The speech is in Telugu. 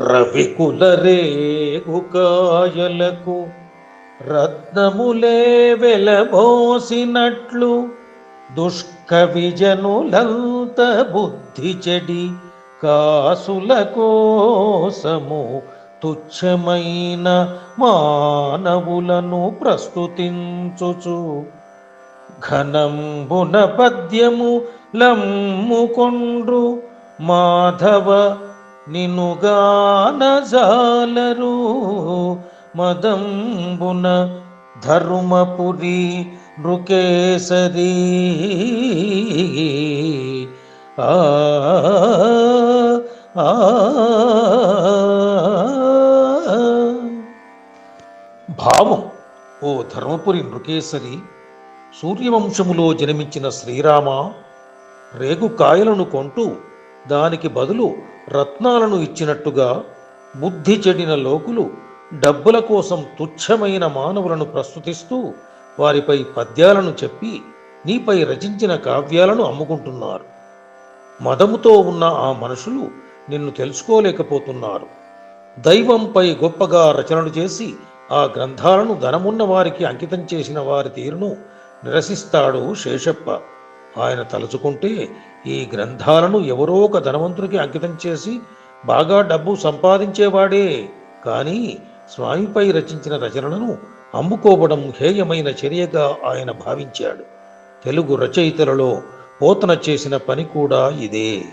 రవికులరేగుకాయలకు రత్నములే వెలబోసినట్లు దుష్కవిజనులంత బుద్ధి చెడి కాసుల కోసము తుచ్చమైన మానవులను ప్రస్తుతించుచు ఘనంబున పద్యము లమ్ముకొండ్రు మాధవ నినుగానజాలరు మదంబున ధర్మపురి నృకేసరీ ఆ ఆ భావం. ఓ ధర్మపురి నృకేసరి, సూర్యవంశములో జన్మించిన శ్రీరామ, రేగుకాయలను కొంటూ దానికి బదులు రత్నాలను ఇచ్చినట్టుగా బుద్ధి చెడిన లోకులు డబ్బుల కోసం తుచ్చమైన మానవులను ప్రస్తుతిస్తూ వారిపై పద్యాలను చెప్పి నీపై రచించిన కావ్యాలను అమ్ముకుంటున్నారు. మదముతో ఉన్న ఆ మనుషులు నిన్ను తెలుసుకోలేకపోతున్నారు. దైవంపై గొప్పగా రచనలు చేసి ఆ గ్రంథాలను ధనమున్న వారికి అంకితం చేసిన వారి తీరును నిరసిస్తాడు శేషప్ప. ఆయన తలుచుకుంటే ఈ గ్రంథాలను ఎవరో ఒక ధనవంతుడికి అంకితం చేసి బాగా డబ్బు సంపాదించేవాడే. కానీ స్వామిపై రచించిన రచనలను అమ్ముకోవడం హేయమైన చర్యగా ఆయన భావించాడు. తెలుగు రచయితలలో పోతన చేసిన పని కూడా ఇదే.